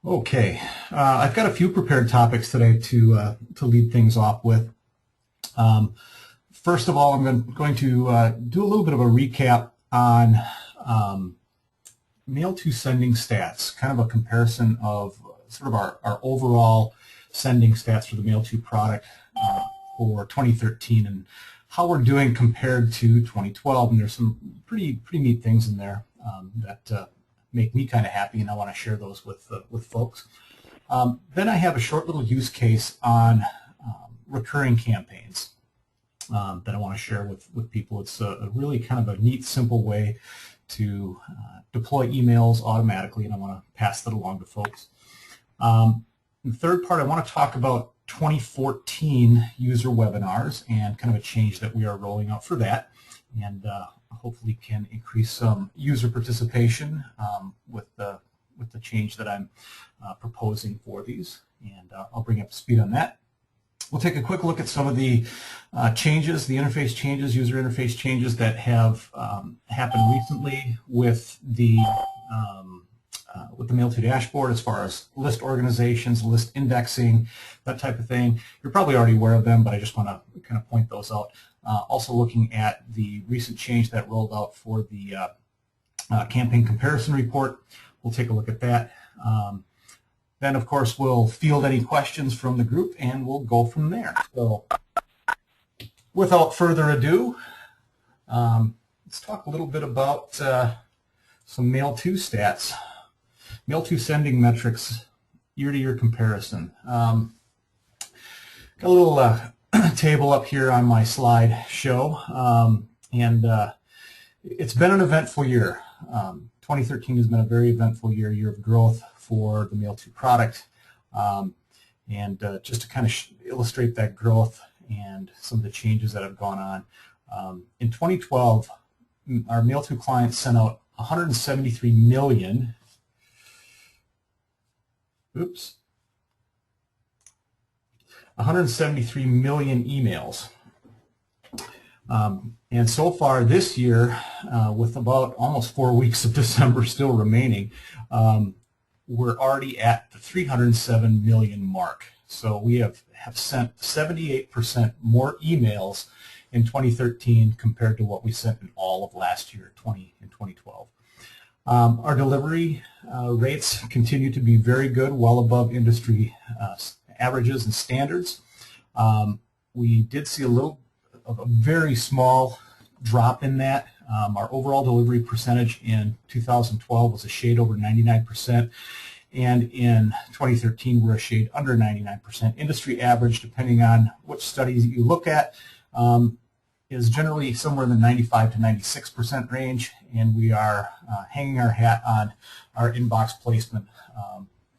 Okay, I've got a few prepared topics today to lead things off with. Um, First of all, I'm going to do a little bit of a recap on um, mail-to sending stats, kind of a comparison of sort of our overall sending stats for the mail-to product for 2013 and how we're doing compared to 2012. And there's some pretty neat things in there that make me kind of happy, and I want to share those with folks. Then I have a short little use case on recurring campaigns that I want to share with people. It's a really kind of a neat, simple way to deploy emails automatically, and I want to pass that along to folks. The third part, I want to talk about 2014 user webinars and kind of a change that we are rolling out for that, and hopefully can increase some user participation with the change that I'm proposing for these, and I'll bring you up to speed on that. We'll take a quick look at some of the changes, the interface changes, user interface changes that have happened recently with the mail-to dashboard as far as list organizations, list indexing, that type of thing. You're probably already aware of them, but I just want to kind of point those out. Also looking at the recent change that rolled out for the campaign comparison report. We'll take a look at that. Then, of course, we'll field any questions from the group, and we'll go from there. So, without further ado, let's talk a little bit about some mail-to stats. Mail-to sending metrics, year-to-year comparison. Got a little table up here on my slide show, and it's been an eventful year. 2013 has been a very eventful year of growth for the mail-to product, and just to kind of illustrate that growth and some of the changes that have gone on. In 2012, our mail-to clients sent out 173 million. 173 million emails. And so far this year, with about almost 4 weeks of December still remaining, we're already at the 307 million mark. So we have sent 78% more emails in 2013 compared to what we sent in all of last year, 2012. Our delivery rates continue to be very good, well above industry averages and standards. We did see a very small drop in that. Our overall delivery percentage in 2012 was a shade over 99%, and in 2013 we're a shade under 99%. Industry average, depending on which studies you look at, is generally somewhere in the 95 to 96% range, and we are hanging our hat on our inbox placement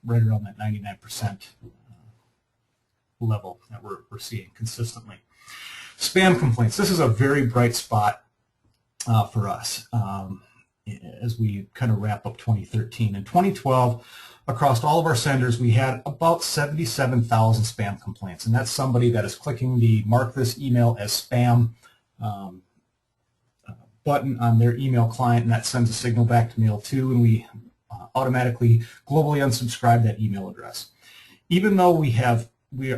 right around that 99% level that we're seeing consistently. Spam complaints. This is a very bright spot for us as we kind of wrap up 2013. In 2012, across all of our senders, we had about 77,000 spam complaints, and that's somebody that is clicking the mark this email as spam button on their email client, and that sends a signal back to mail2, and we automatically globally unsubscribe that email address. Even though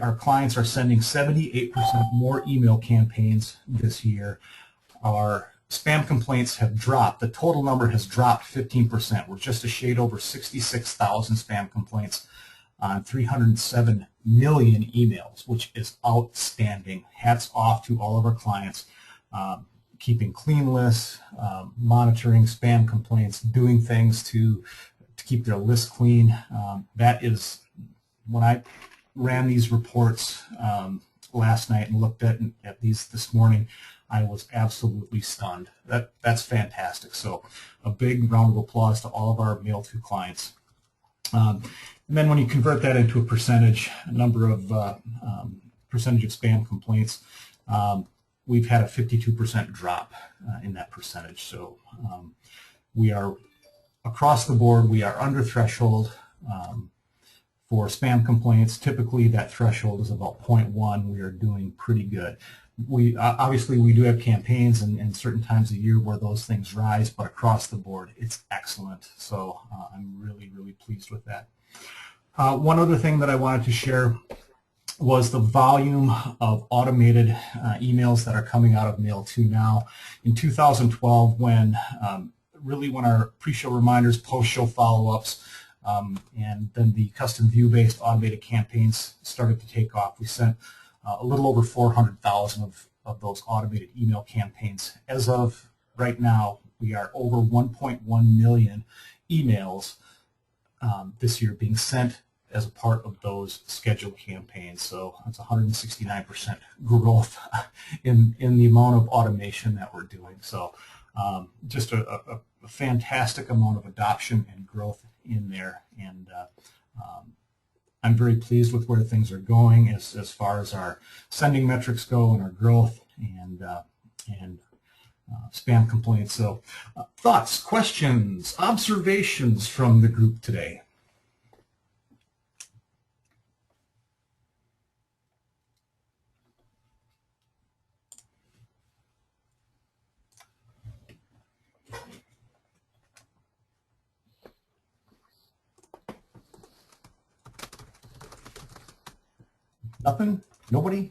our clients are sending 78% more email campaigns this year, our spam complaints have dropped. The total number has dropped 15%. We're just a shade over 66,000 spam complaints on 307 million emails, which is outstanding. Hats off to all of our clients. Keeping clean lists, monitoring spam complaints, doing things to keep their list clean. That is, when I ran these reports last night and looked at these this morning, I was absolutely stunned. That's fantastic. So a big round of applause to all of our mail-to clients. And then when you convert that into a percentage, percentage of spam complaints, we've had a 52% drop in that percentage. So we are across the board, we are under threshold for spam complaints. Typically that threshold is about 0.1. We are doing pretty good. Obviously we do have campaigns and certain times of year where those things rise, but across the board it's excellent. So I'm really pleased with that. One other thing that I wanted to share was the volume of automated emails that are coming out of Mail2 now. In 2012, when when our pre-show reminders, post-show follow-ups, and then the custom view-based automated campaigns started to take off, we sent a little over 400,000 of those automated email campaigns. As of right now, we are over 1.1 million emails this year being sent as a part of those scheduled campaigns. So that's 169% growth in the amount of automation that we're doing. So just a fantastic amount of adoption and growth in there. And I'm very pleased with where things are going as far as our sending metrics go and our growth and spam complaints. So thoughts, questions, observations from the group today? Nothing? Nobody?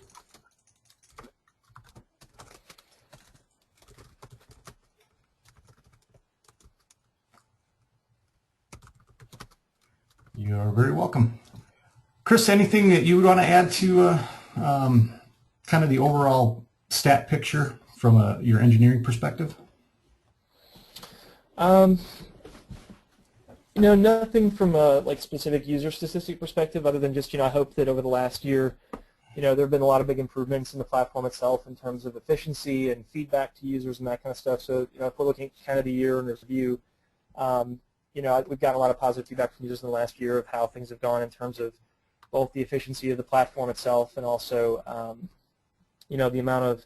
You're very welcome. Chris, anything that you would want to add to kind of the overall stat picture from your engineering perspective? Nothing from a specific user statistic perspective, other than just I hope that over the last year, there have been a lot of big improvements in the platform itself in terms of efficiency and feedback to users and that kind of stuff. So if we're looking at kind of the year in review, we've gotten a lot of positive feedback from users in the last year of how things have gone in terms of both the efficiency of the platform itself and also the amount of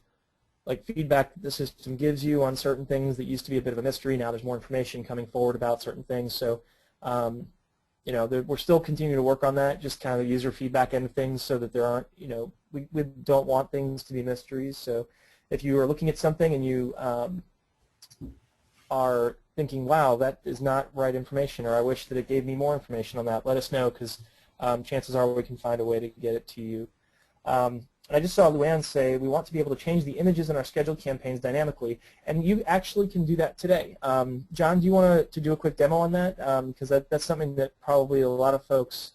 feedback that the system gives you on certain things that used to be a bit of a mystery. Now there's more information coming forward about certain things. So we're still continuing to work on that, just kind of the user feedback end of things, so that there aren't, we don't want things to be mysteries. So if you are looking at something and you are thinking, wow, that is not right information, or I wish that it gave me more information on that, let us know, because chances are we can find a way to get it to you. I just saw Luann say we want to be able to change the images in our scheduled campaigns dynamically, and you actually can do that today. John, do you want to do a quick demo on that? Because that's something that probably a lot of folks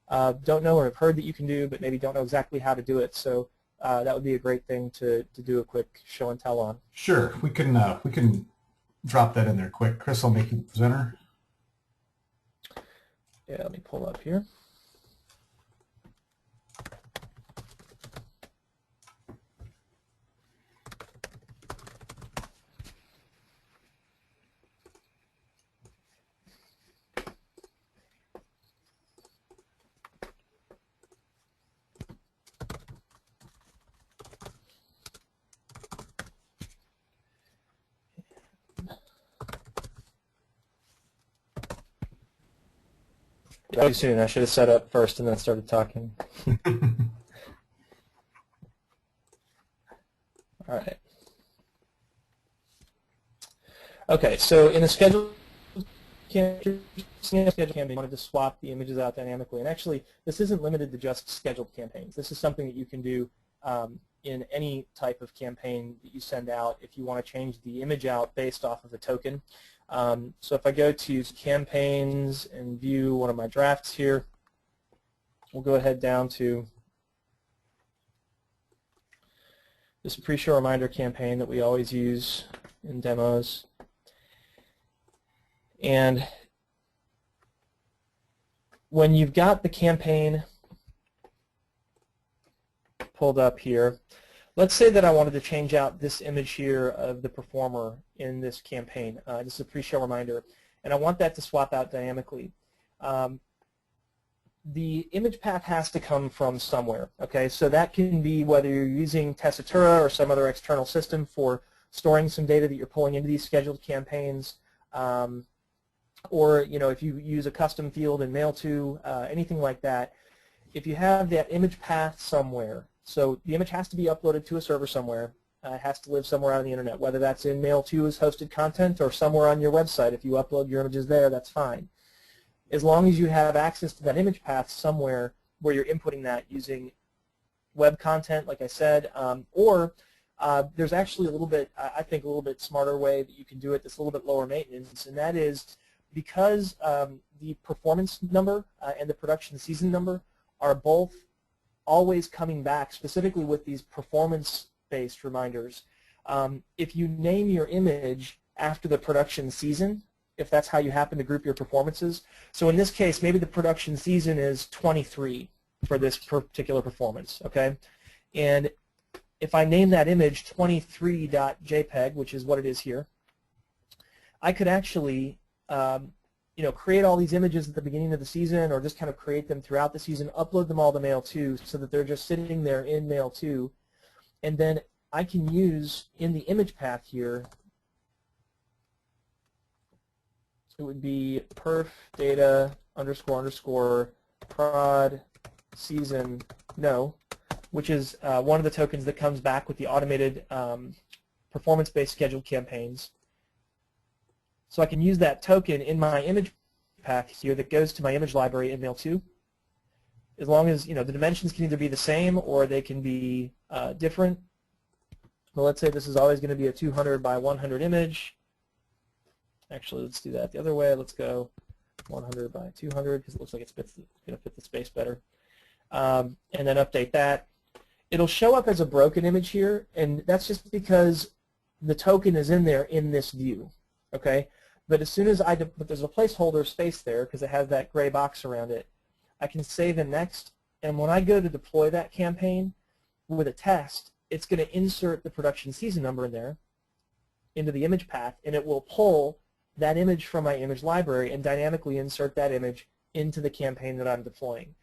don't know or have heard that you can do, but maybe don't know exactly how to do it. So that would be a great thing to do a quick show and tell on. Sure, we can drop that in there quick. Chris, I'll make you the presenter. Yeah, let me pull up here. Too soon. I should have set up first and then started talking. All right. Okay, so in the schedule campaign, we wanted to swap the images out dynamically. And actually, this isn't limited to just scheduled campaigns. This is something that you can do in any type of campaign that you send out if you want to change the image out based off of a token. So if I go to campaigns and view one of my drafts here, we'll go ahead down to this pre-show reminder campaign that we always use in demos. And when you've got the campaign pulled up here, let's say that I wanted to change out this image here of the performer in this campaign. This is a pre-show reminder, and I want that to swap out dynamically. The image path has to come from somewhere. Okay, so that can be whether you're using Tessitura or some other external system for storing some data that you're pulling into these scheduled campaigns, or if you use a custom field in mail2, anything like that. If you have that image path somewhere, so the image has to be uploaded to a server somewhere. It has to live somewhere on the internet, whether that's in mail2's hosted content or somewhere on your website. If you upload your images there, that's fine. as long as you have access to that image path somewhere where you're inputting that using web content, like I said, or there's actually a little bit, I think, a little bit smarter way that you can do it that's a little bit lower maintenance, and that is because the performance number and the production season number are both always coming back, specifically with these performance-based reminders. If you name your image after the production season, if that's how you happen to group your performances, so in this case, maybe the production season is 23 for this particular performance, okay? And if I name that image 23.jpg, which is what it is here, I could actually create all these images at the beginning of the season, or just kind of create them throughout the season, upload them all to mail2 so that they're just sitting there in mail2, and then I can use in the image path here, it would be perf data _ prod season no, which is one of the tokens that comes back with the automated performance-based scheduled campaigns. So I can use that token in my image path here that goes to my image library in mail2. As long as the dimensions can either be the same or they can be different. Well, let's say this is always going to be a 200 by 100 image. Actually, let's do that the other way. Let's go 100 by 200 because it looks like it's going to fit the space better. And then update that. It'll show up as a broken image here, and that's just because the token is in there in this view. Okay, but as soon as but there's a placeholder space there because it has that gray box around it, I can save in next, and when I go to deploy that campaign with a test, it's going to insert the production season number in there into the image path, and it will pull that image from my image library and dynamically insert that image into the campaign that I'm deploying.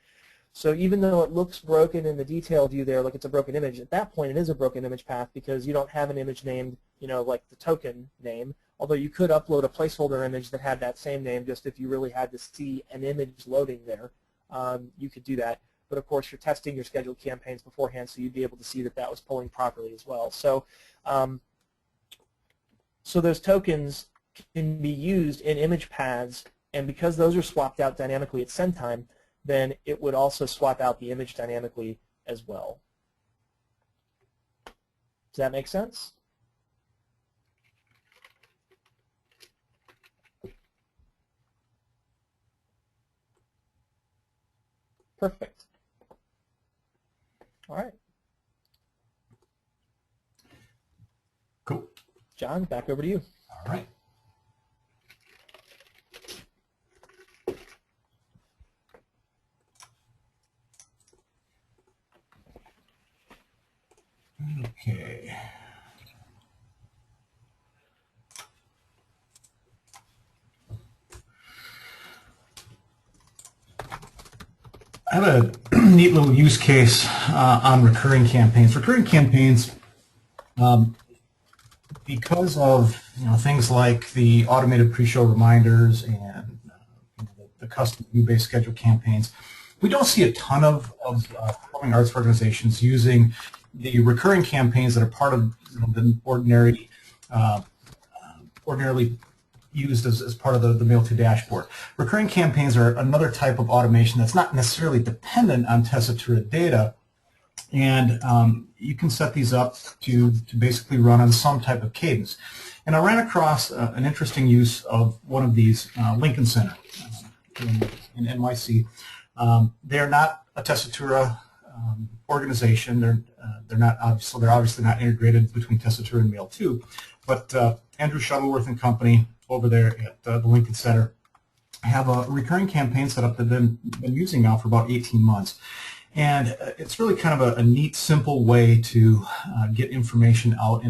So even though it looks broken in the detail view there, like it's a broken image, at that point it is a broken image path because you don't have an image named, like the token name, although you could upload a placeholder image that had that same name just if you really had to see an image loading there. You could do that. But of course, you're testing your scheduled campaigns beforehand, so you'd be able to see that that was pulling properly as well. So, so those tokens can be used in image paths, and because those are swapped out dynamically at send time, then it would also swap out the image dynamically as well. Does that make sense? Perfect. All right. Cool. John, back over to you. All right. Okay. I have a neat little use case on recurring campaigns. Recurring campaigns, because of things like the automated pre-show reminders and the custom view-based schedule campaigns, we don't see a ton of performing arts organizations using the recurring campaigns that are part of the ordinarily used as part of the mail2 dashboard. Recurring campaigns are another type of automation that's not necessarily dependent on Tessitura data, and you can set these up to basically run on some type of cadence. And I ran across an interesting use of one of these, Lincoln Center in NYC. They're not a Tessitura organization. They're obviously not integrated between Tessitura and mail2, but Andrew Shuttleworth and company over there at the Lincoln Center have a recurring campaign set up that they've been using now for about 18 months. And it's really kind of a neat, simple way to get information out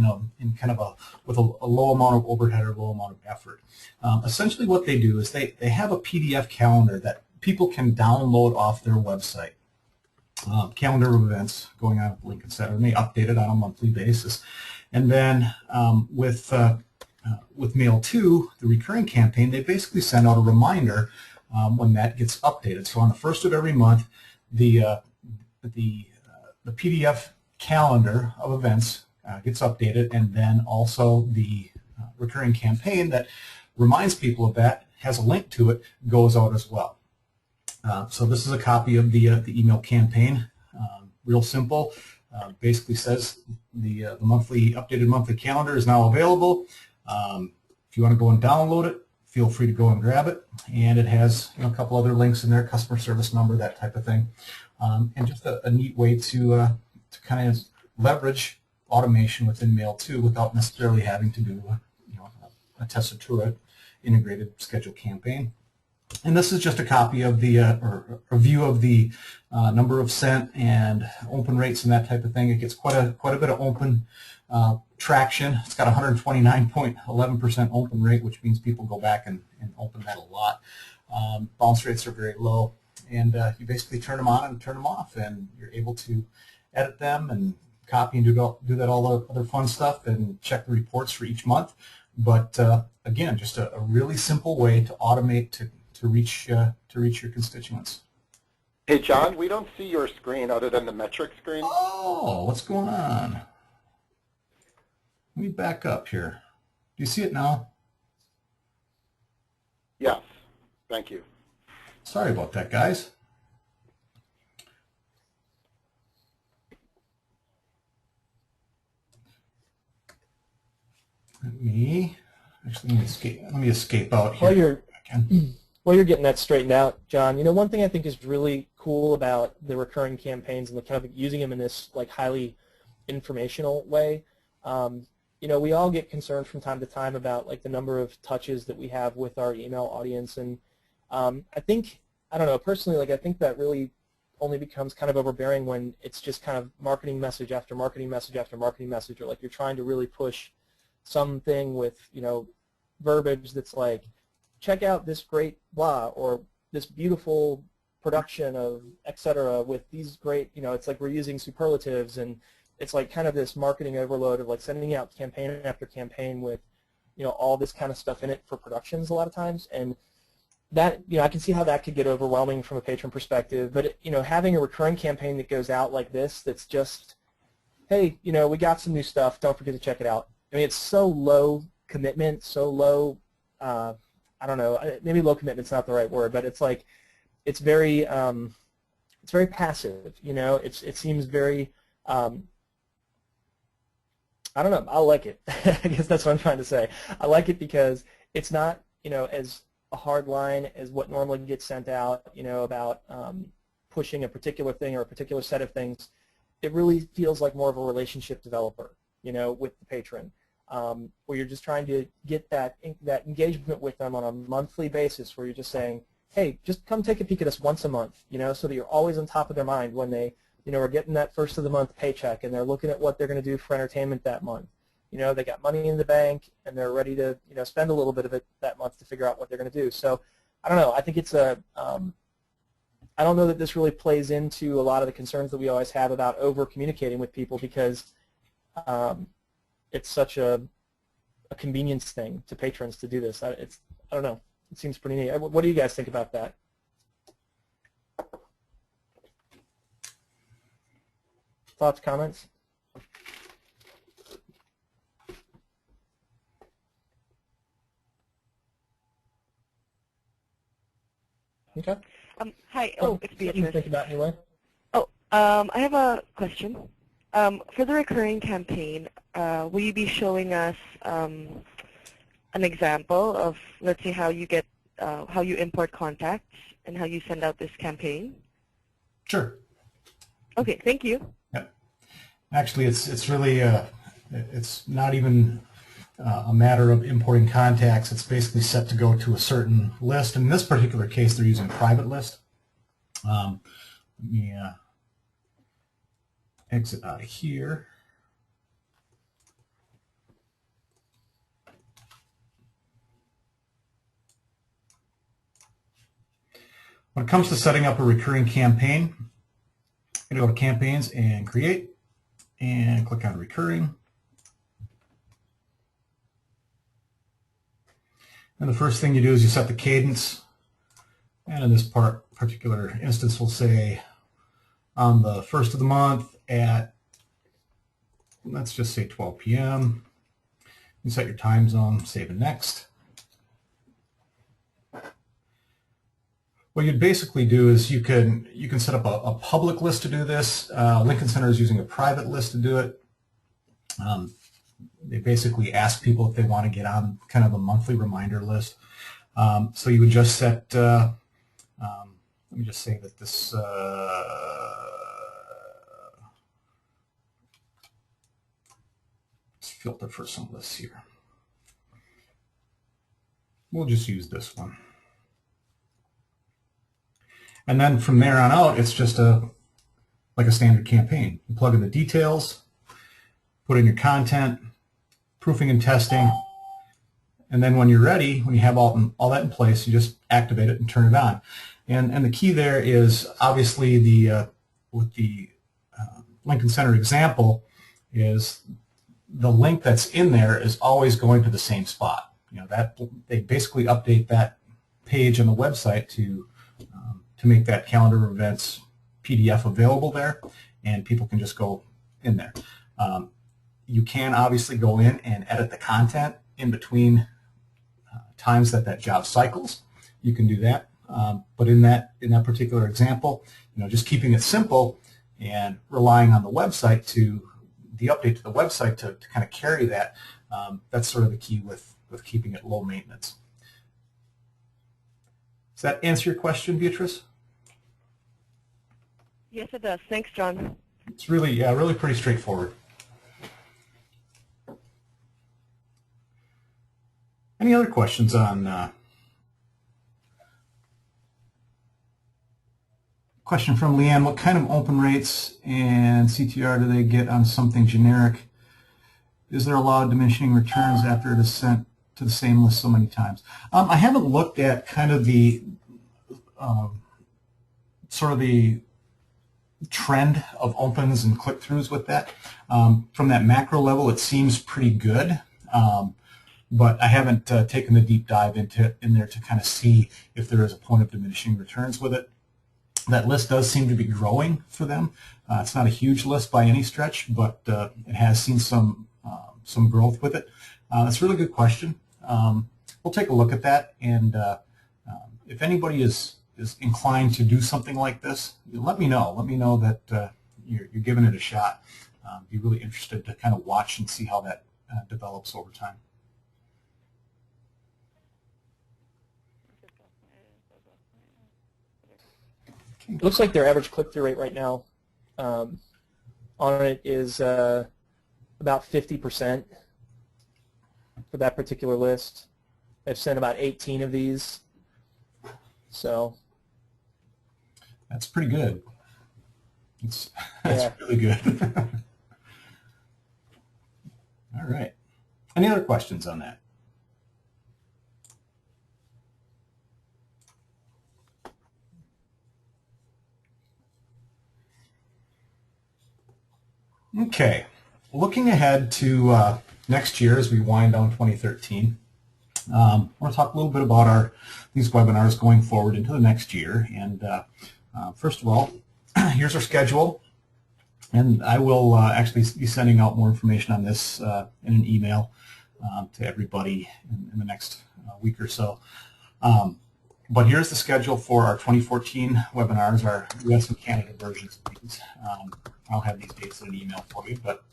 with a low amount of overhead or low amount of effort. Essentially what they do is they have a PDF calendar that people can download off their website. Calendar of events going on at the Lincoln Center, and they update it on a monthly basis. And then with mail2, the recurring campaign, they basically send out a reminder when that gets updated. So on the first of every month, the PDF calendar of events gets updated, and then also the recurring campaign that reminds people of that has a link to it goes out as well. So this is a copy of the email campaign. Real simple. Basically says the updated monthly calendar is now available. If you want to go and download it, feel free to go and grab it. And it has a couple other links in there, customer service number, that type of thing. And just a neat way to kind of leverage automation within Mail2 without necessarily having to do a tessitura integrated schedule campaign. And this is just a copy of the, or a view of the number of sent and open rates and that type of thing. It gets quite a bit of open traction. It's got 129.11% open rate, which means people go back and open that a lot. Bounce rates are very low, and you basically turn them on and turn them off, and you're able to edit them and copy and do that all the other fun stuff and check the reports for each month. But again, just a really simple way to automate to reach your constituents. Hey John, we don't see your screen other than the metric screen. Oh, what's going on? Let me back up here. Do you see it now? Yes, thank you. Sorry about that, guys. Let me escape out here. While you're getting that straightened out, John, one thing I think is really cool about the recurring campaigns and the kind of using them in this like highly informational way. We all get concerned from time to time about like the number of touches that we have with our email audience, and I don't know, personally, like I think that really only becomes kind of overbearing when it's just kind of marketing message after marketing message after marketing message, or like you're trying to really push something with verbiage that's like, check out this great blah, or this beautiful production of etc. with these great, it's like we're using superlatives, and it's like kind of this marketing overload of like sending out campaign after campaign with, all this kind of stuff in it for productions a lot of times. And that, I can see how that could get overwhelming from a patron perspective, but having a recurring campaign that goes out like this, that's just, hey, we got some new stuff, don't forget to check it out. I mean, it's so low commitment, so low, I don't know, maybe low commitment's not the right word, but it's like, it's very passive, it seems very, I don't know, I like it. I guess that's what I'm trying to say. I like it because it's not, as a hard line as what normally gets sent out, about pushing a particular thing or a particular set of things. It really feels like more of a relationship developer, with the patron. Where you're just trying to get that engagement with them on a monthly basis, where you're just saying, hey, just come take a peek at us once a month, so that you're always on top of their mind when they, are getting that first of the month paycheck, and they're looking at what they're going to do for entertainment that month. They got money in the bank, and they're ready to, spend a little bit of it that month to figure out what they're going to do. So, I don't know. I think it's I don't know that this really plays into a lot of the concerns that we always have about over-communicating with people, because it's such a convenience thing to patrons to do this. I don't know. It seems pretty neat. What do you guys think about that? Thoughts, comments? Okay. Hi, it's Something Beatrice. to think about anyway. I have a question. For the recurring campaign, will you be showing us an example of, let's say, how you import contacts and how you send out this campaign? Sure. Okay, thank you. Yeah. Actually, it's really it's not even a matter of importing contacts. It's basically set to go to a certain list. In this particular case, they're using a private list. Let me exit out of here. When it comes to setting up a recurring campaign, I'm going to go to Campaigns and Create, and click on Recurring. And the first thing you do is you set the cadence, and in this particular instance, we'll say on the first of the month at, let's just say 12 p.m. You set your time zone, save and next. What you'd basically do is you can set up a public list to do this. Lincoln Center is using a private list to do it. They basically ask people if they want to get on kind of a monthly reminder list. So you would just set, let me just say that this, let's filter for some lists here. We'll just use this one. And then from there on out, it's just like a standard campaign. You plug in the details, put in your content, proofing and testing, and then when you're ready, when you have all that in place, you just activate it and turn it on. And the key there is obviously with the Lincoln Center example is the link that's in there is always going to the same spot. That they basically update that page on the website to make that calendar of events PDF available there, and people can just go in there. You can obviously go in and edit the content in between times that job cycles. You can do that, but in that particular example, just keeping it simple and relying on the website the update to the website to kind of carry that. That's sort of the key with keeping it low maintenance. Does that answer your question, Beatrice? Yes, it does. Thanks, John. It's really pretty straightforward. Any other questions on question from Leanne, what kind of open rates and CTR do they get on something generic? Is there allowed diminishing returns after it is sent to the same list so many times? I haven't looked at kind of the sort of the trend of opens and click-throughs with that. From that macro level, it seems pretty good, but I haven't taken the deep dive in there to kind of see if there is a point of diminishing returns with it. That list does seem to be growing for them. It's not a huge list by any stretch, but it has seen some growth with it. That's a really good question. We'll take a look at that, and if anybody is inclined to do something like this, let me know. Let me know that you're giving it a shot. Be really interested to kind of watch and see how that develops over time. It looks like their average click-through rate right now on it is about 50% for that particular list. They've sent about 18 of these, so that's pretty good. That's really good. All right. Any other questions on that? Okay, looking ahead to next year as we wind down 2013, I want to talk a little bit about these webinars going forward into the next year. And first of all, here's our schedule, and I will actually be sending out more information on this in an email to everybody in the next week or so. But here's the schedule for our 2014 webinars, our US and Canada versions of these. I'll have these dates in an email for you, but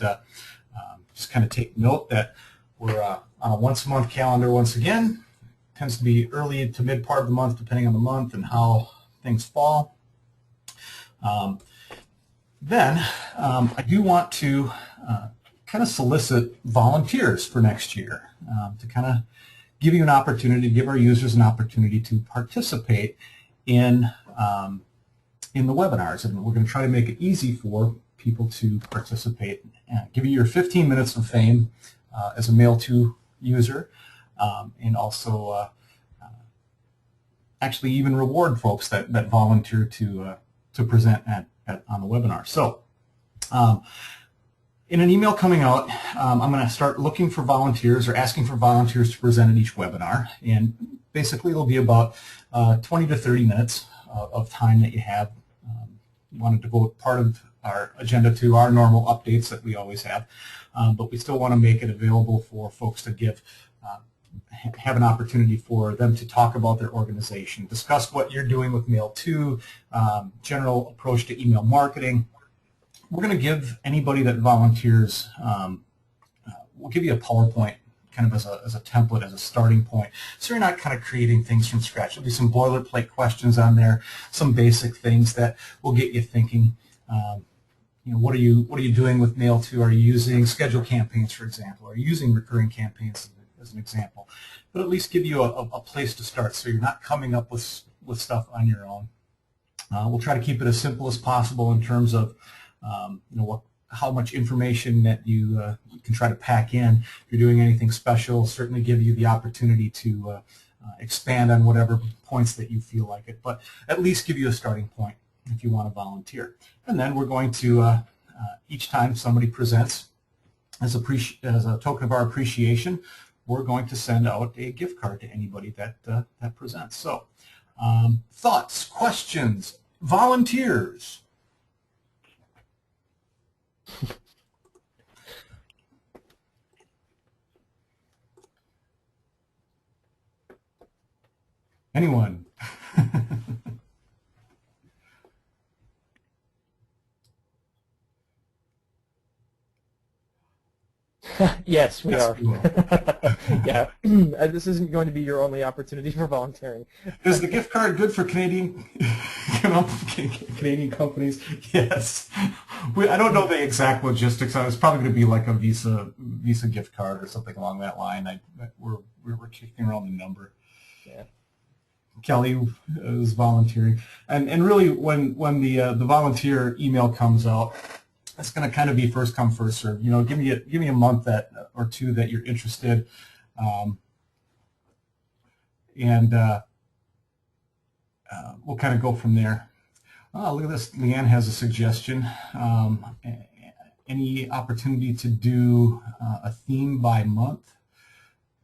just kind of take note that we're on a once-a-month calendar once again. It tends to be early to mid part of the month, depending on the month and how things fall. Then I do want to kind of solicit volunteers for next year to kind of give you an opportunity, give our users an opportunity to participate in the webinars. And we're going to try to make it easy for people to participate, give you your 15 minutes of fame as a Mail2 user, and also actually even reward folks that volunteer to present on the webinar. So in an email coming out, I'm going to start looking for volunteers or asking for volunteers to present at each webinar. And basically it'll be about 20 to 30 minutes of time that you have. You want to devote part of our agenda to our normal updates that we always have, but we still want to make it available for folks to give have an opportunity for them to talk about their organization, discuss what you're doing with Mail2, general approach to email marketing. We're going to give anybody that volunteers, we'll give you a PowerPoint kind of as a template, as a starting point, so you're not kind of creating things from scratch. There'll be some boilerplate questions on there, some basic things that will get you thinking. What are you doing with Mail2? Are you using scheduled campaigns, for example? Are you using recurring campaigns as an example? But at least give you a place to start, so you're not coming up with stuff on your own. We'll try to keep it as simple as possible in terms of how much information that you can try to pack in. If you're doing anything special, certainly give you the opportunity to expand on whatever points that you feel like it, but at least give you a starting point if you want to volunteer. And then we're going to, each time somebody presents, as a token of our appreciation, we're going to send out a gift card to anybody that presents. So thoughts, questions, volunteers? Anyone? Yes, we Yes, are. we will. Yeah, this isn't going to be your only opportunity for volunteering. Is the gift card good for Canadian Canadian companies? Yes. I don't know the exact logistics. It's probably going to be like a Visa gift card or something along that line. We're kicking around the number. Yeah. Kelly is volunteering, and really when the volunteer email comes out, it's going to kind of be first come first serve. Give me a month or two that you're interested, and we'll kind of go from there. Oh, look at this. Leanne has a suggestion. Any opportunity to do a theme by month?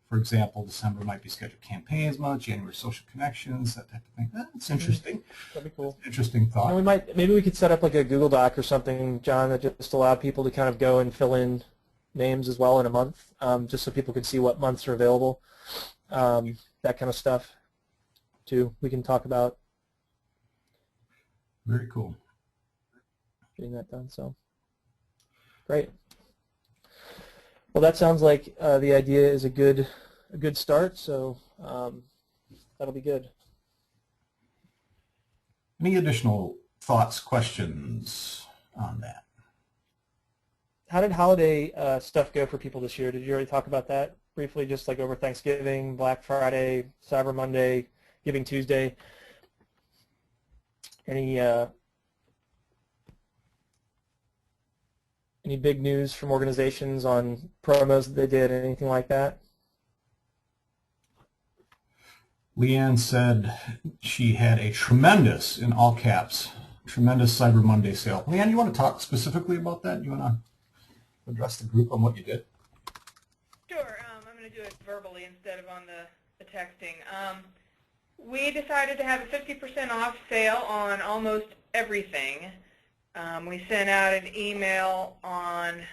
For example, December might be scheduled campaigns month, January social connections, that type of thing. That's interesting. That'd be cool. Interesting thought. And maybe we could set up like a Google Doc or something, John, that just allow people to kind of go and fill in names as well in a month, just so people can see what months are available. That kind of stuff, too. We can talk about. Very cool. Getting that done. So great. Well, that sounds like the idea is a good start. So that'll be good. Any additional thoughts, questions on that? How did holiday stuff go for people this year? Did you already talk about that briefly, just like over Thanksgiving, Black Friday, Cyber Monday, Giving Tuesday? Any big news from organizations on promos that they did, anything like that? Leanne said she had a tremendous, in all caps, tremendous Cyber Monday sale. Leanne, you want to talk specifically about that? You want to address the group on what you did? Sure. I'm going to do it verbally instead of on the texting. We decided to have a 50% off sale on almost everything. We sent out an email on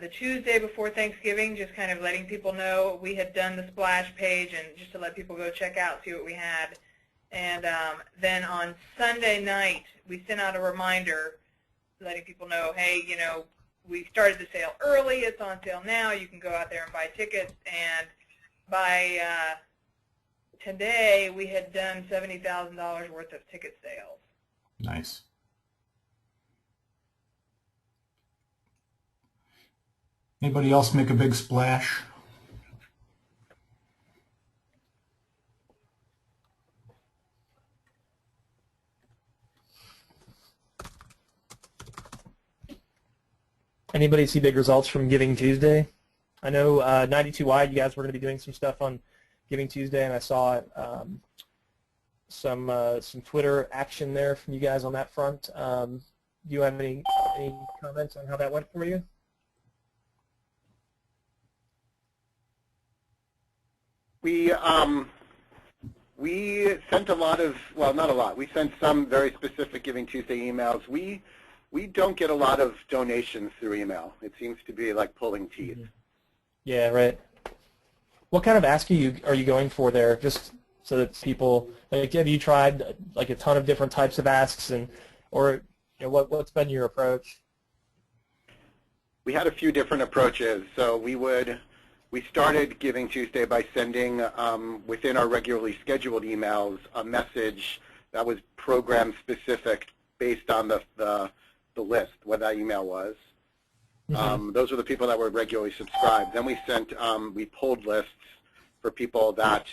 the Tuesday before Thanksgiving, just kind of letting people know we had done the splash page and just to let people go check out, see what we had. And then on Sunday night, we sent out a reminder letting people know, hey, we started the sale early. It's on sale now. You can go out there and buy tickets. And by today, we had done $70,000 worth of ticket sales. Nice. Anybody else make a big splash? Anybody see big results from Giving Tuesday? I know 92Y, you guys were going to be doing some stuff on Giving Tuesday, and I saw some Twitter action there from you guys on that front. Do you have any comments on how that went for you? We sent a lot of, well, not a lot. We sent some very specific Giving Tuesday emails. We don't get a lot of donations through email. It seems to be like pulling teeth. Yeah, right. What kind of ask are you going for there? Just so that people, like, have you tried like a ton of different types of asks, or what's been your approach? We had a few different approaches. So we started Giving Tuesday by sending within our regularly scheduled emails a message that was program specific based on the list, what that email was. Mm-hmm. Those were the people that were regularly subscribed. Then we pulled lists for people that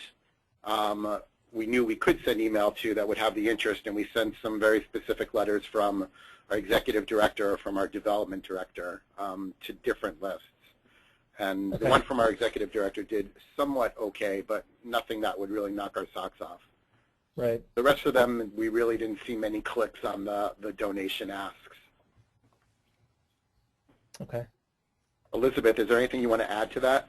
we knew we could send email to that would have the interest, and we sent some very specific letters from our executive director or from our development director to different lists. And Okay. the one from our executive director did somewhat okay, but nothing that would really knock our socks off. Right. The rest of them, we really didn't see many clicks on the donation asks. Okay. Elizabeth, is there anything you want to add to that?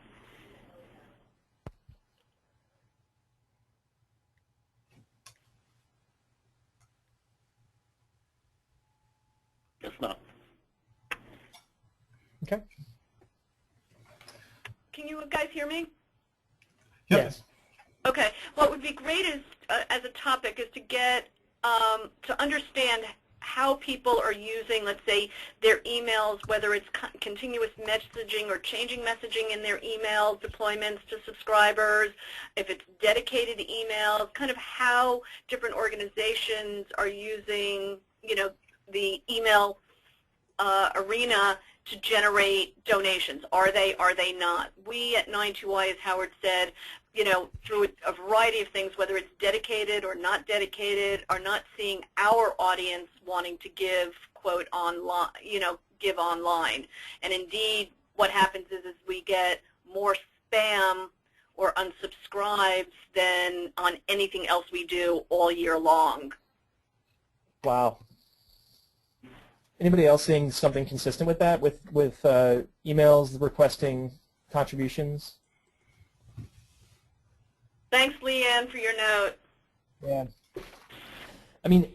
Guess not. Okay. Can you guys hear me? Yep. Yes. Okay. What would be great is, as a topic, is to get to understand how people are using, let's say, their emails, whether it's continuous messaging or changing messaging in their email deployments to subscribers, if it's dedicated emails, kind of how different organizations are using, the email arena to generate donations. Are they not? We at 92Y, as Howard said, through a variety of things, whether it's dedicated or not dedicated, are not seeing our audience wanting to give, quote, online, give online. And indeed, what happens is we get more spam or unsubscribes than on anything else we do all year long. Wow. Anybody else seeing something consistent with that, with emails requesting contributions? Thanks, Leanne, for your note. Yeah. I mean,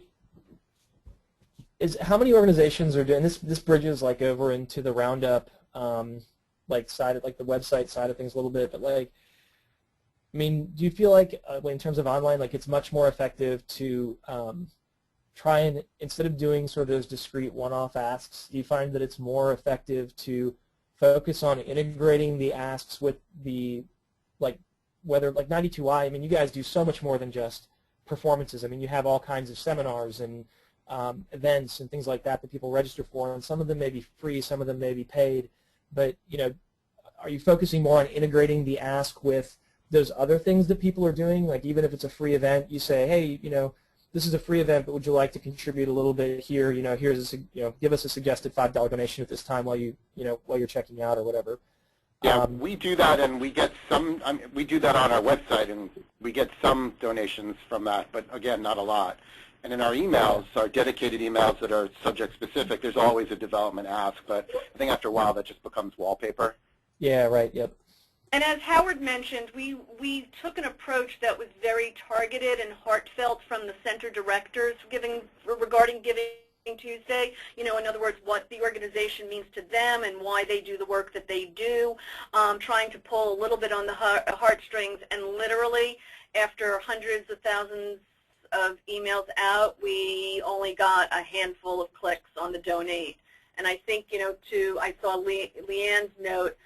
how many organizations are doing this? This bridges like over into the Roundup, side of, like the website side of things a little bit. But I mean, do you feel like in terms of online, like it's much more effective to try and, instead of doing sort of those discrete one-off asks, do you find that it's more effective to focus on integrating the asks with the, whether 92Y, I mean, you guys do so much more than just performances. I mean, you have all kinds of seminars and events and things like that that people register for, and some of them may be free, some of them may be paid. But, are you focusing more on integrating the ask with those other things that people are doing? Like, even if it's a free event, you say, hey, this is a free event, but would you like to contribute a little bit here? Here's give us a suggested $5 donation at this time while you're checking out or whatever. Yeah, we do that, and we get some. We do that on our website, and we get some donations from that, but again, not a lot. And in our emails, our dedicated emails that are subject specific, there's always a development ask, but I think after a while that just becomes wallpaper. Yeah, right. Yep. And as Howard mentioned, we took an approach that was very targeted and heartfelt from the center directors regarding Giving Tuesday. In other words, what the organization means to them and why they do the work that they do, trying to pull a little bit on the heartstrings. And literally, after hundreds of thousands of emails out, we only got a handful of clicks on the donate. And I think, I saw Leanne's note.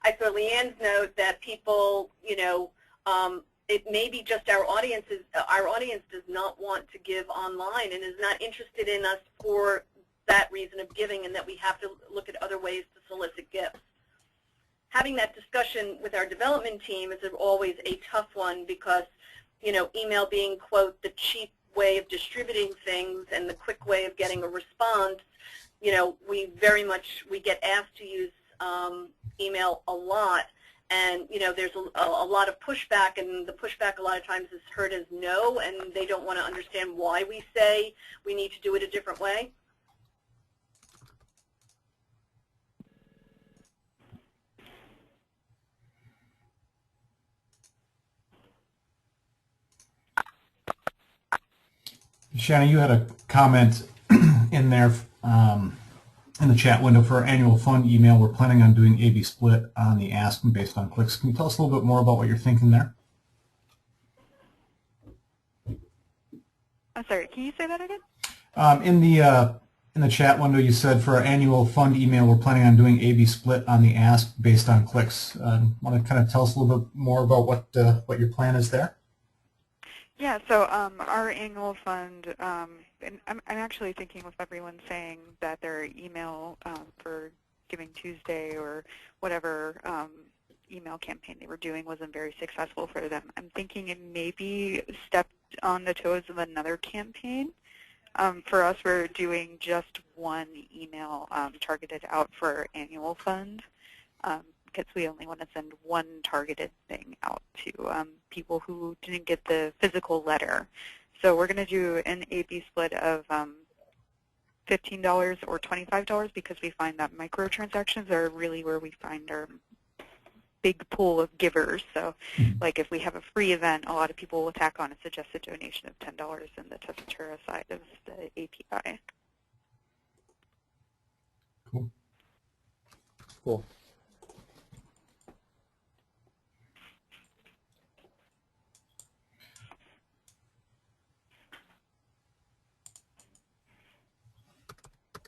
I saw Leanne's note that people, it may be just our audience does not want to give online and is not interested in us for that reason of giving, and that we have to look at other ways to solicit gifts. Having that discussion with our development team is always a tough one because, email being, quote, the cheap way of distributing things and the quick way of getting a response, we get asked to use email a lot, and there's a lot of pushback, and the pushback a lot of times is heard as no, and they don't want to understand why we say we need to do it a different way. Shannon, you had a comment in there in the chat window for our annual fund email, we're planning on doing A/B split on the ask and based on clicks. Can you tell us a little bit more about what you're thinking there? I'm sorry, can you say that again? In the chat window, you said for our annual fund email, we're planning on doing A/B split on the ask based on clicks. Want to kind of tell us a little bit more about what your plan is there? Yeah, so our annual fund, and I'm actually thinking with everyone saying that their email for Giving Tuesday or whatever email campaign they were doing wasn't very successful for them. I'm thinking it maybe stepped on the toes of another campaign. For us, we're doing just one email targeted out for our annual fund because we only want to send one targeted thing out to people who didn't get the physical letter. So we're going to do an A/B split of $15 or $25 because we find that microtransactions are really where we find our big pool of givers. So like if we have a free event, a lot of people will tack on a suggested donation of $10 in the Tessitura side of the API. Cool. Cool.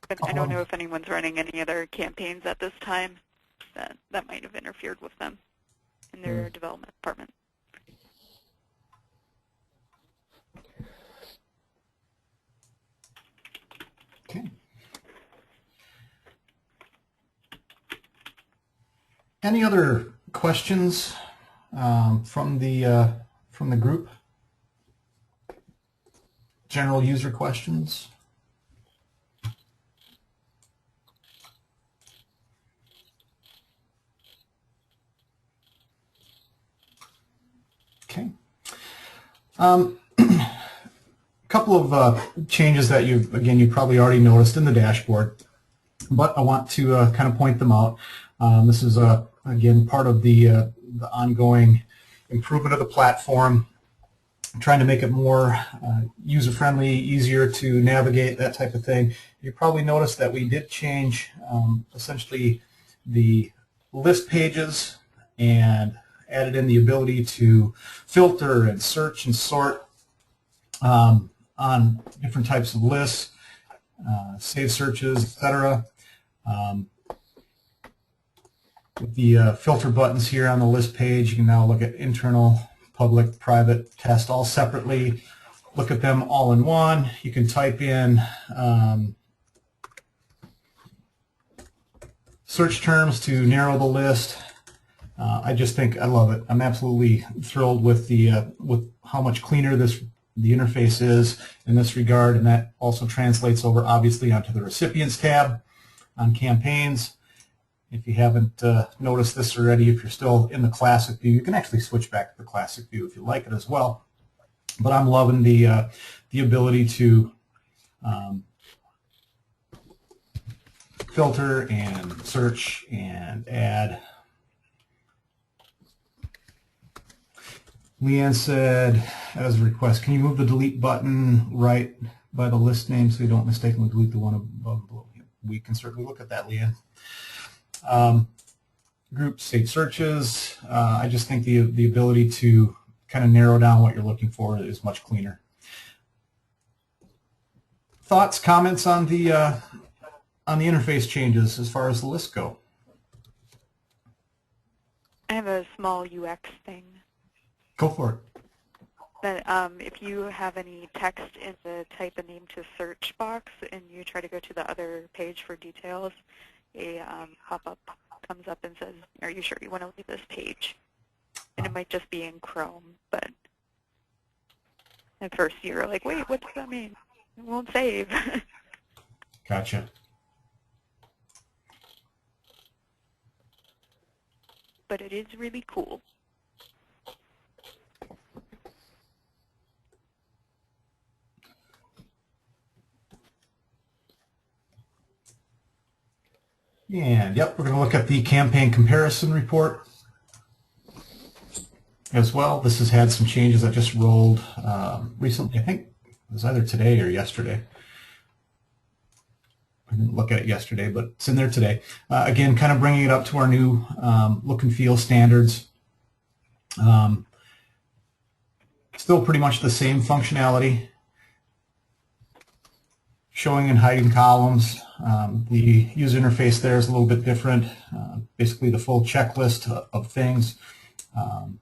But I don't know if anyone's running any other campaigns at this time that might have interfered with them in their development department. Okay. Any other questions from the group? General user questions? Okay. A couple of changes that you probably already noticed in the dashboard, but I want to kind of point them out. This is again part of the ongoing improvement of the platform, trying to make it more user-friendly, easier to navigate, that type of thing. You probably noticed that we did change essentially the list pages and added in the ability to filter and search and sort on different types of lists, save searches, etc. With the filter buttons here on the list page, you can now look at internal, public, private, test all separately, look at them all in one. You can type in search terms to narrow the list. I just think I love it. I'm absolutely thrilled with with how much cleaner the interface is in this regard, and that also translates over obviously onto the recipients tab on campaigns. If you haven't noticed this already, if you're still in the classic view, you can actually switch back to the classic view if you like it as well. But I'm loving the ability to filter and search and add. Leanne said, as a request, can you move the delete button right by the list name so you don't mistakenly delete the one above below? We can certainly look at that, Leanne. Group state searches. I just think the ability to kind of narrow down what you're looking for is much cleaner. Thoughts, comments on the interface changes as far as the lists go? I have a small UX thing. Go for it. But if you have any text in the type a name to search box and you try to go to the other page for details, a pop-up comes up and says, are you sure you want to leave this page? And it might just be in Chrome, but at first you're like, wait, what does that mean? It won't save. Gotcha. But it is really cool. And yep, we're going to look at the campaign comparison report as well. This has had some changes that just rolled recently. I think it was either today or yesterday. I didn't look at it yesterday, but it's in there today. Again, kind of bringing it up to our new look and feel standards. Still pretty much the same functionality. Showing and hiding columns. The user interface there is a little bit different. Basically the full checklist of things. You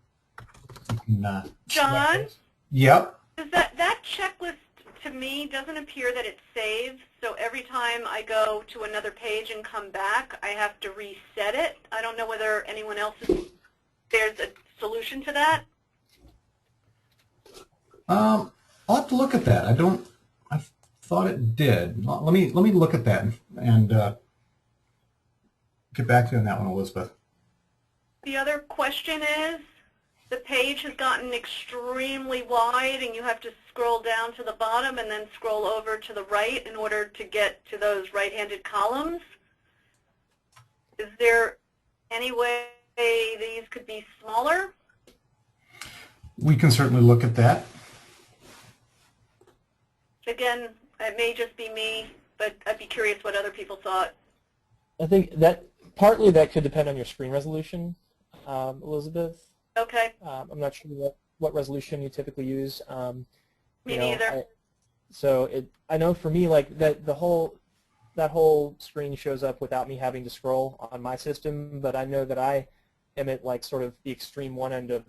can, John? Yep. Does that checklist to me doesn't appear that it saves, so every time I go to another page and come back, I have to reset it. I don't know whether anyone else there's a solution to that. I'll have to look at that. I thought it did. Let me look at that and get back to you on that one, Elizabeth. The other question is, the page has gotten extremely wide and you have to scroll down to the bottom and then scroll over to the right in order to get to those right-handed columns. Is there any way these could be smaller? We can certainly look at that. Again, it may just be me, but I'd be curious what other people thought. I think that partly that could depend on your screen resolution, Elizabeth. Okay. I'm not sure what resolution you typically use. Me neither. I know for me, like that whole screen shows up without me having to scroll on my system, but I know that I am at like sort of the extreme one end of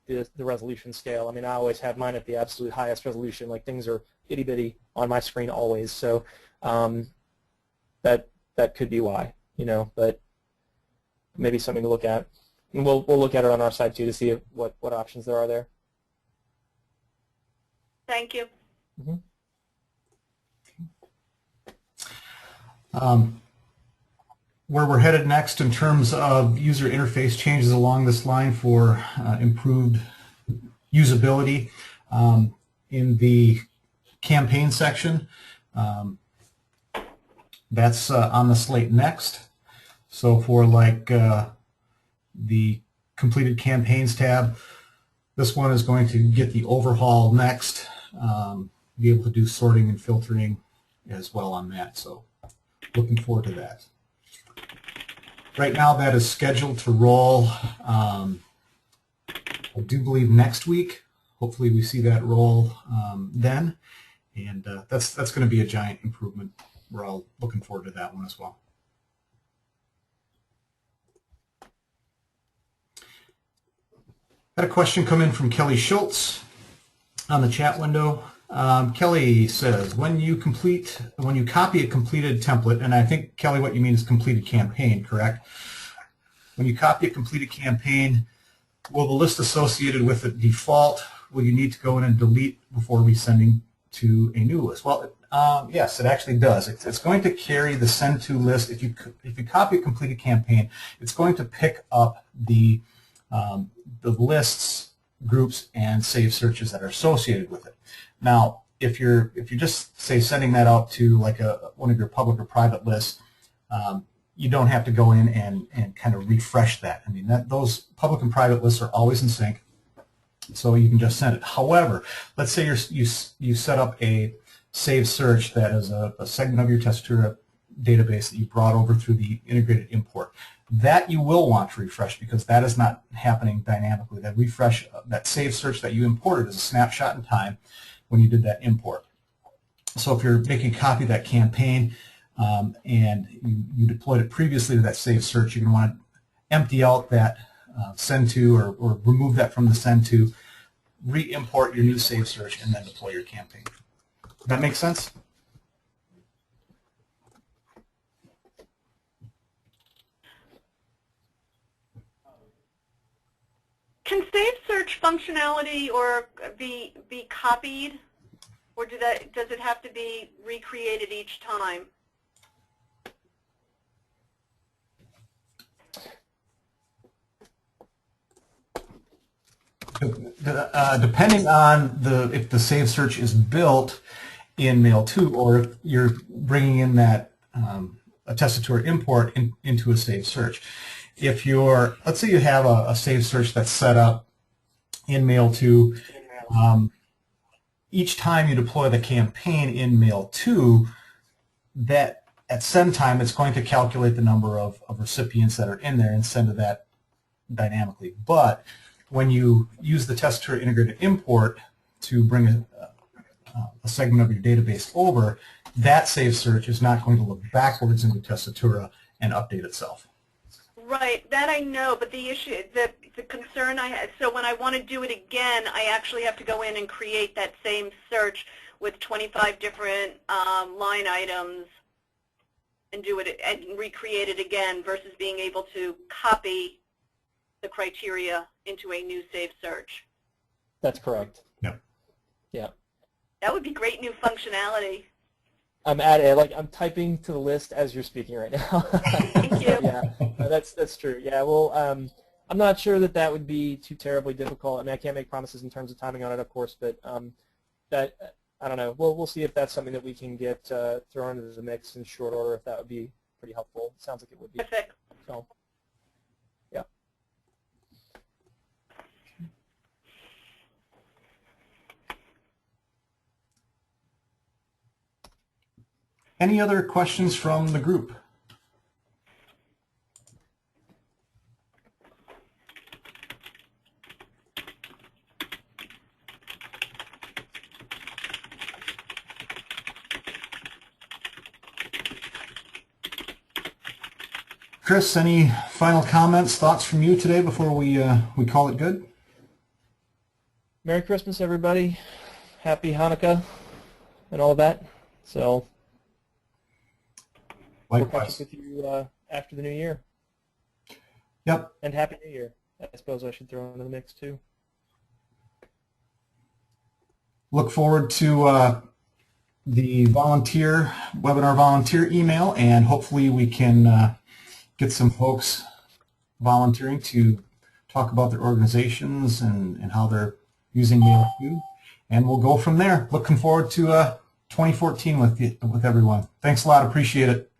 the resolution scale. I mean, I always have mine at the absolute highest resolution. Like things are itty bitty on my screen always. So that could be why, but maybe something to look at. And we'll look at it on our side too to see what options there are there. Thank you. Mm-hmm. Where we're headed next in terms of user interface changes along this line for improved usability in the campaign section. That's on the slate next. So for like the completed campaigns tab, this one is going to get the overhaul next. Be able to do sorting and filtering as well on that. So looking forward to that. Right now that is scheduled to roll, I do believe next week. Hopefully we see that roll then. And that's going to be a giant improvement. We're all looking forward to that one as well. Had a question come in from Kelly Schultz on the chat window. Kelly says, when you copy a completed template, and I think, Kelly, what you mean is completed campaign, correct? When you copy a completed campaign, will the list associated with it default? Will you need to go in and delete before resending to a new list? Well, yes, it actually does. It's going to carry the send to list. If you copy a completed campaign, it's going to pick up the lists, groups, and save searches that are associated with it. Now, if you're just say sending that out to like one of your public or private lists, you don't have to go in and kind of refresh that. I mean, those public and private lists are always in sync, so you can just send it. However, let's say you set up a save search that is a segment of your Testatura database that you brought over through the integrated import. That you will want to refresh because that is not happening dynamically. That refresh, that save search that you imported is a snapshot in time when you did that import. So if you're making a copy of that campaign and you deployed it previously to that save search, you're going to want to empty out that send to or remove that from the send to, re-import your new save search, and then deploy your campaign. Does that make sense? Can save search functionality or be copied, or does it have to be recreated each time? Depending on if the save search is built in mail2 or if you're bringing in that a Testatura import into a save search. If let's say you have a save search that's set up in mail2, each time you deploy the campaign in mail2, that at send time, it's going to calculate the number of recipients that are in there and send to that dynamically. But when you use the Testatura integrated import to bring a segment of your database over, that save search is not going to look backwards into Testatura and update itself. Right, that I know, but the issue, the concern I had, so when I want to do it again, I actually have to go in and create that same search with 25 different line items and do it and recreate it again versus being able to copy the criteria into a new save search. That's correct. Yep. Yeah. That would be great new functionality. I'm at it. Like I'm typing to the list as you're speaking right now. Thank you. Yeah, that's true. Yeah. Well, I'm not sure that would be too terribly difficult. I mean, I can't make promises in terms of timing on it, of course, but that I don't know. We'll see if that's something that we can get thrown into the mix in short order. If that would be pretty helpful. It sounds like it would be. Perfect. So, yeah. Any other questions from the group? Chris, any final comments, thoughts from you today before we call it good? Merry Christmas, everybody. Happy Hanukkah and all of that. So, we'll catch Likewise. up with you after the new year. Yep. And Happy New Year. I suppose I should throw into the mix, too. Look forward to the webinar volunteer email, and hopefully we can get some folks volunteering to talk about their organizations and how they're using mail2, and we'll go from there. Looking forward to 2014 with everyone. Thanks a lot. Appreciate it.